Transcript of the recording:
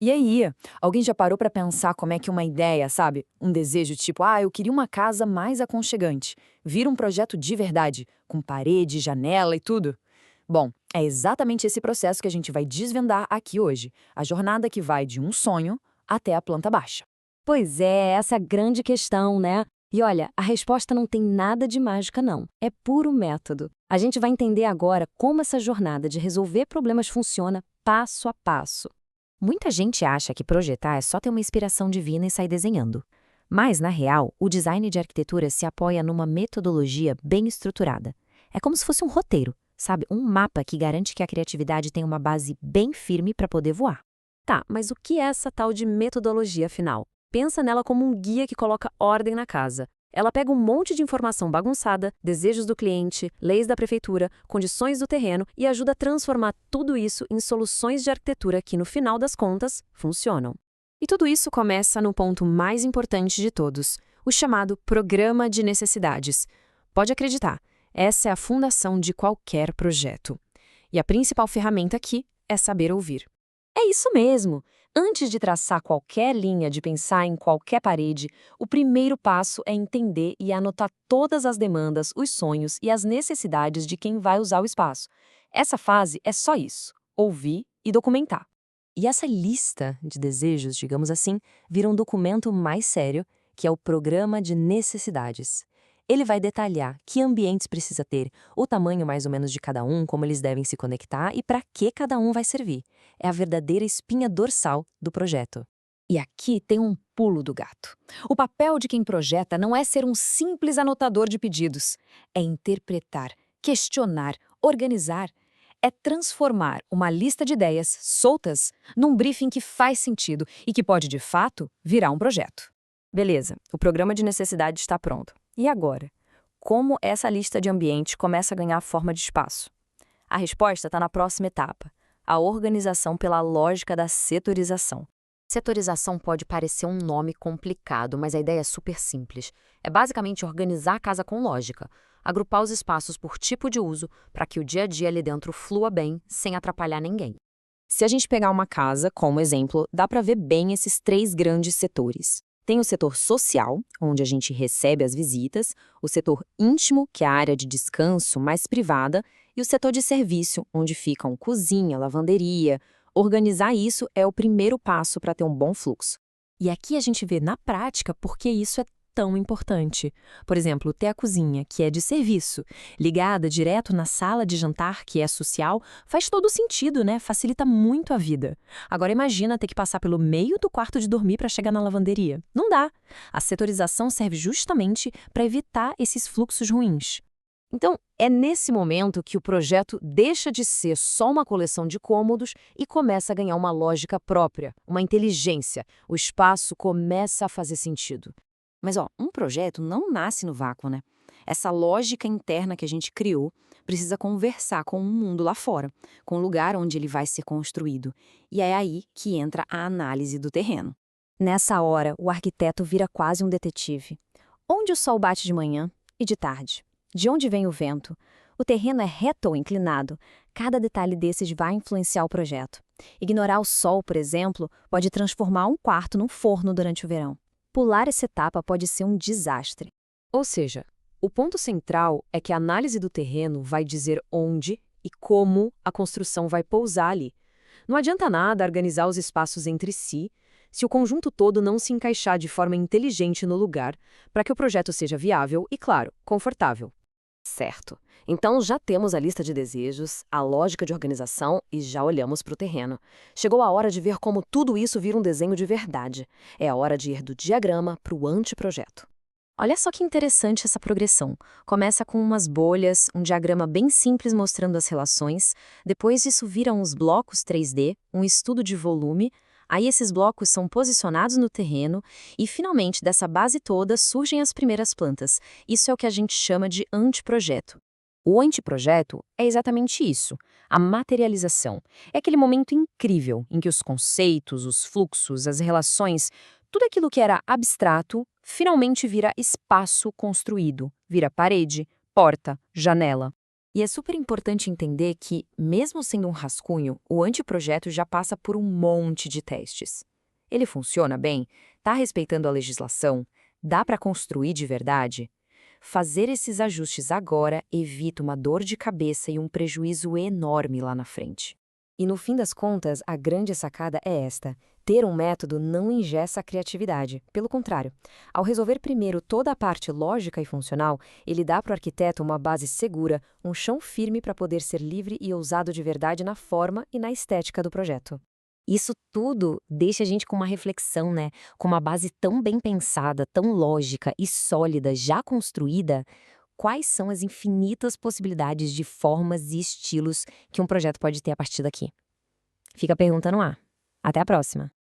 E aí, alguém já parou pra pensar como é que uma ideia, sabe? Um desejo tipo, eu queria uma casa mais aconchegante. Vira um projeto de verdade, com parede, janela e tudo. Bom, é exatamente esse processo que a gente vai desvendar aqui hoje. A jornada que vai de um sonho até a planta baixa. Pois é, essa é a grande questão, né? E olha, a resposta não tem nada de mágica, não. É puro método. A gente vai entender agora como essa jornada de resolver problemas funciona passo a passo. Muita gente acha que projetar é só ter uma inspiração divina e sair desenhando. Mas, na real, o design de arquitetura se apoia numa metodologia bem estruturada. É como se fosse um roteiro, sabe? Um mapa que garante que a criatividade tem uma base bem firme para poder voar. Tá, mas o que é essa tal de metodologia, afinal? Pensa nela como um guia que coloca ordem na casa. Ela pega um monte de informação bagunçada, desejos do cliente, leis da prefeitura, condições do terreno e ajuda a transformar tudo isso em soluções de arquitetura que, no final das contas, funcionam. E tudo isso começa no ponto mais importante de todos, o chamado Programa de Necessidades. Pode acreditar, essa é a fundação de qualquer projeto. E a principal ferramenta aqui é saber ouvir. É isso mesmo! Antes de traçar qualquer linha, de pensar em qualquer parede, o primeiro passo é entender e anotar todas as demandas, os sonhos e as necessidades de quem vai usar o espaço. Essa fase é só isso: ouvir e documentar. E essa lista de desejos, digamos assim, vira um documento mais sério, que é o Programa de Necessidades. Ele vai detalhar que ambientes precisa ter, o tamanho mais ou menos de cada um, como eles devem se conectar e para que cada um vai servir. É a verdadeira espinha dorsal do projeto. E aqui tem um pulo do gato. O papel de quem projeta não é ser um simples anotador de pedidos. É interpretar, questionar, organizar. É transformar uma lista de ideias soltas num briefing que faz sentido e que pode, de fato, virar um projeto. Beleza, o programa de necessidade está pronto. E agora? Como essa lista de ambiente começa a ganhar forma de espaço? A resposta está na próxima etapa: a organização pela lógica da setorização. Setorização pode parecer um nome complicado, mas a ideia é super simples. É basicamente organizar a casa com lógica, agrupar os espaços por tipo de uso para que o dia a dia ali dentro flua bem, sem atrapalhar ninguém. Se a gente pegar uma casa como exemplo, dá para ver bem esses três grandes setores. Tem o setor social, onde a gente recebe as visitas, o setor íntimo, que é a área de descanso mais privada, e o setor de serviço, onde ficam cozinha, lavanderia. Organizar isso é o primeiro passo para ter um bom fluxo. E aqui a gente vê na prática por que isso é tão importante. Por exemplo, ter a cozinha, que é de serviço, ligada direto na sala de jantar, que é social, faz todo sentido, né? Facilita muito a vida. Agora imagina ter que passar pelo meio do quarto de dormir para chegar na lavanderia. Não dá. A setorização serve justamente para evitar esses fluxos ruins. Então, é nesse momento que o projeto deixa de ser só uma coleção de cômodos e começa a ganhar uma lógica própria, uma inteligência. O espaço começa a fazer sentido. Mas, um projeto não nasce no vácuo, né? Essa lógica interna que a gente criou precisa conversar com o mundo lá fora, com o lugar onde ele vai ser construído. E é aí que entra a análise do terreno. Nessa hora, o arquiteto vira quase um detetive. Onde o sol bate de manhã e de tarde? De onde vem o vento? O terreno é reto ou inclinado? Cada detalhe desses vai influenciar o projeto. Ignorar o sol, por exemplo, pode transformar um quarto num forno durante o verão. Pular essa etapa pode ser um desastre. Ou seja, o ponto central é que a análise do terreno vai dizer onde e como a construção vai pousar ali. Não adianta nada organizar os espaços entre si, se o conjunto todo não se encaixar de forma inteligente no lugar, para que o projeto seja viável e, claro, confortável. Certo. Então já temos a lista de desejos, a lógica de organização e já olhamos para o terreno. Chegou a hora de ver como tudo isso vira um desenho de verdade. É a hora de ir do diagrama para o anteprojeto. Olha só que interessante essa progressão. Começa com umas bolhas, um diagrama bem simples mostrando as relações, depois isso vira uns blocos 3D, um estudo de volume, aí esses blocos são posicionados no terreno e, finalmente, dessa base toda surgem as primeiras plantas. Isso é o que a gente chama de anteprojeto. O anteprojeto é exatamente isso, a materialização. É aquele momento incrível em que os conceitos, os fluxos, as relações, tudo aquilo que era abstrato, finalmente vira espaço construído, vira parede, porta, janela. E é super importante entender que, mesmo sendo um rascunho, o anteprojeto já passa por um monte de testes. Ele funciona bem? Está respeitando a legislação? Dá para construir de verdade? Fazer esses ajustes agora evita uma dor de cabeça e um prejuízo enorme lá na frente. E no fim das contas, a grande sacada é esta: ter um método não engessa a criatividade. Pelo contrário, ao resolver primeiro toda a parte lógica e funcional, ele dá para o arquiteto uma base segura, um chão firme para poder ser livre e ousado de verdade na forma e na estética do projeto. Isso tudo deixa a gente com uma reflexão, né? Com uma base tão bem pensada, tão lógica e sólida, já construída, quais são as infinitas possibilidades de formas e estilos que um projeto pode ter a partir daqui? Fica a pergunta no ar. Até a próxima!